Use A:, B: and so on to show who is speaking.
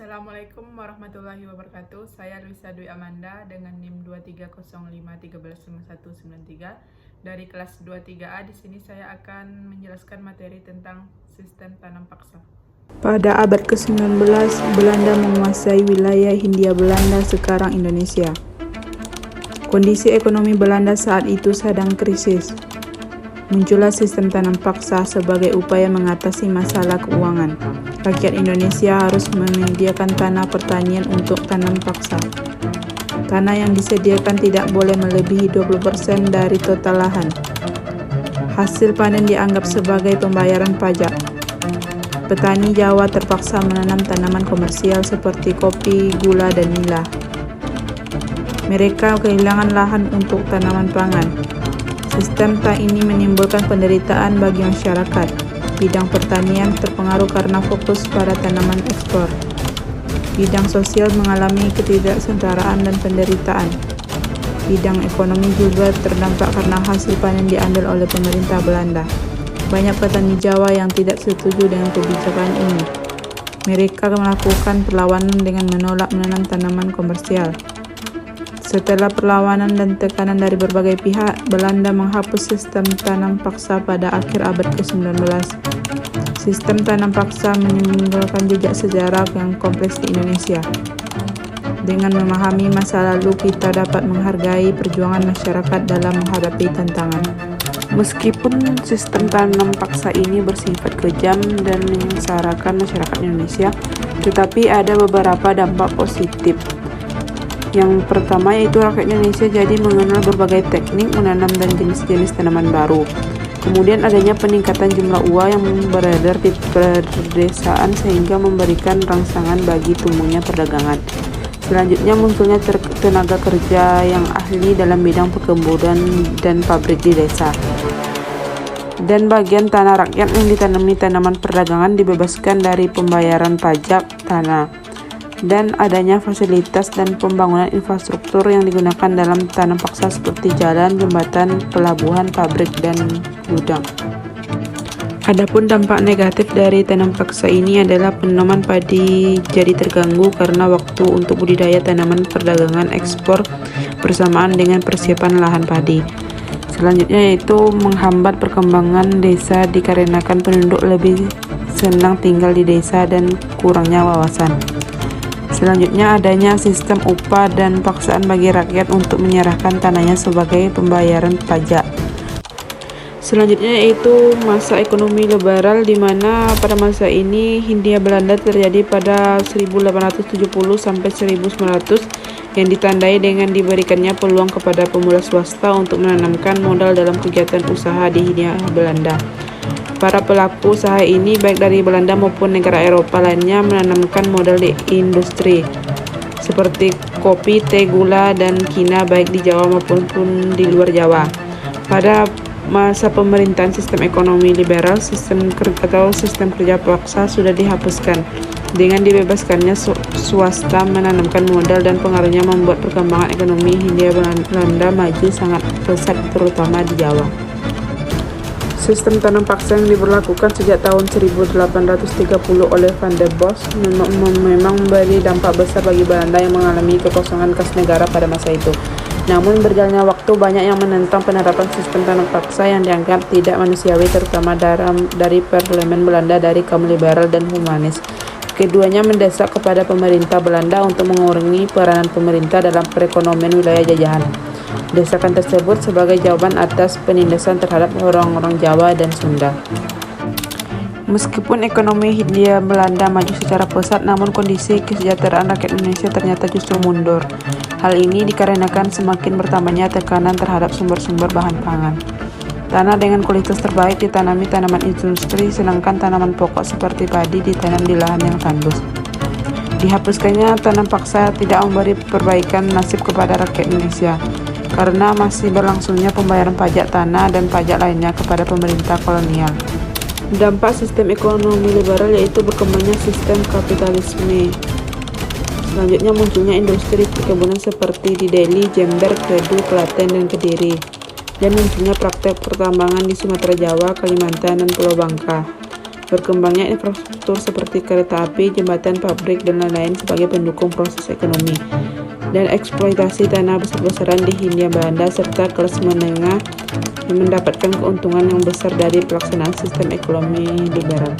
A: Assalamualaikum warahmatullahi wabarakatuh. Saya Luisa Dwi Amanda dengan NIM 2305135193 dari kelas 23A. Di sini saya akan menjelaskan materi tentang sistem tanam paksa.
B: Pada abad ke-19, Belanda menguasai wilayah Hindia Belanda sekarang Indonesia. Kondisi ekonomi Belanda saat itu sedang krisis. Muncullah sistem tanam paksa sebagai upaya mengatasi masalah keuangan. Rakyat Indonesia harus menyediakan tanah pertanian untuk tanam paksa. Tanah yang disediakan tidak boleh melebihi 20% dari total lahan. Hasil panen dianggap sebagai pembayaran pajak. Petani Jawa terpaksa menanam tanaman komersial seperti kopi, gula, dan nila. Mereka kehilangan lahan untuk tanaman pangan. Sistem ini menimbulkan penderitaan bagi masyarakat. Bidang pertanian terpengaruh karena fokus pada tanaman ekspor. Bidang sosial mengalami ketidaksetaraan dan penderitaan. Bidang ekonomi juga terdampak karena hasil panen diambil oleh pemerintah Belanda. Banyak petani Jawa yang tidak setuju dengan kebijakan ini. Mereka melakukan perlawanan dengan menolak menanam tanaman komersial. Setelah perlawanan dan tekanan dari berbagai pihak, Belanda menghapus sistem tanam paksa pada akhir abad ke-19. Sistem tanam paksa meninggalkan jejak sejarah yang kompleks di Indonesia. Dengan memahami masa lalu, kita dapat menghargai perjuangan masyarakat dalam menghadapi tantangan. Meskipun sistem tanam paksa ini bersifat kejam dan menyengsarakan masyarakat Indonesia, tetapi ada beberapa dampak positif. Yang pertama yaitu rakyat Indonesia jadi mengenal berbagai teknik menanam dan jenis-jenis tanaman baru. Kemudian adanya peningkatan jumlah uang yang beredar di pedesaan sehingga memberikan rangsangan bagi tumbuhnya perdagangan. Selanjutnya munculnya tenaga kerja yang ahli dalam bidang perkebunan dan pabrik di desa. Dan bagian tanah rakyat yang ditanami tanaman perdagangan dibebaskan dari pembayaran pajak tanah. Dan adanya fasilitas dan pembangunan infrastruktur yang digunakan dalam tanam paksa seperti jalan, jembatan, pelabuhan, pabrik, dan gudang. Adapun dampak negatif dari tanam paksa ini adalah penanaman padi jadi terganggu karena waktu untuk budidaya tanaman perdagangan ekspor bersamaan dengan persiapan lahan padi. Selanjutnya yaitu menghambat perkembangan desa dikarenakan penduduk lebih senang tinggal di desa dan kurangnya wawasan. Selanjutnya adanya sistem upah dan paksaan bagi rakyat untuk menyerahkan tanahnya sebagai pembayaran pajak. Selanjutnya yaitu masa ekonomi liberal di mana pada masa ini Hindia Belanda terjadi pada 1870 sampai 1900 yang ditandai dengan diberikannya peluang kepada pemula swasta untuk menanamkan modal dalam kegiatan usaha di Hindia Belanda. Para pelaku usaha ini baik dari Belanda maupun negara Eropa lainnya menanamkan modal di industri seperti kopi, teh, gula, dan kina baik di Jawa maupun di luar Jawa. Pada masa pemerintahan sistem ekonomi liberal, sistem kerja paksa sudah dihapuskan. Dengan dibebaskannya swasta menanamkan modal dan pengaruhnya membuat perkembangan ekonomi Hindia Belanda maju sangat pesat terutama di Jawa. Sistem tanam paksa yang diberlakukan sejak tahun 1830 oleh Van der Bos memang memberi dampak besar bagi Belanda yang mengalami kekosongan kas negara pada masa itu. Namun berjalannya waktu banyak yang menentang penerapan sistem tanam paksa yang dianggap tidak manusiawi terutama dari parlemen Belanda dari kaum liberal dan humanis. Keduanya mendesak kepada pemerintah Belanda untuk mengurangi peranan pemerintah dalam perekonomian wilayah jajahan. Desakan tersebut sebagai jawaban atas penindasan terhadap orang-orang Jawa dan Sunda. Meskipun ekonomi Hindia Belanda maju secara pesat, namun kondisi kesejahteraan rakyat Indonesia ternyata justru mundur. Hal ini dikarenakan semakin bertambahnya tekanan terhadap sumber-sumber bahan pangan. Tanah dengan kualitas terbaik ditanami tanaman industri, sedangkan tanaman pokok seperti padi ditanam di lahan yang tandus. Dihapuskannya tanam paksa tidak memberi perbaikan nasib kepada rakyat Indonesia, karena masih berlangsungnya pembayaran pajak tanah dan pajak lainnya kepada pemerintah kolonial. Dampak sistem ekonomi liberal yaitu berkembangnya sistem kapitalisme. Selanjutnya munculnya industri perkebunan seperti di Deli, Jember, Kedu, Klaten, dan Kediri. Dan munculnya praktek pertambangan di Sumatera Jawa, Kalimantan, dan Pulau Bangka. Berkembangnya infrastruktur seperti kereta api, jembatan, pabrik, dan lain-lain sebagai pendukung proses ekonomi, dan eksploitasi tanah besar-besaran di Hindia Belanda serta kelas menengah yang mendapatkan keuntungan yang besar dari pelaksanaan sistem ekonomi liberal.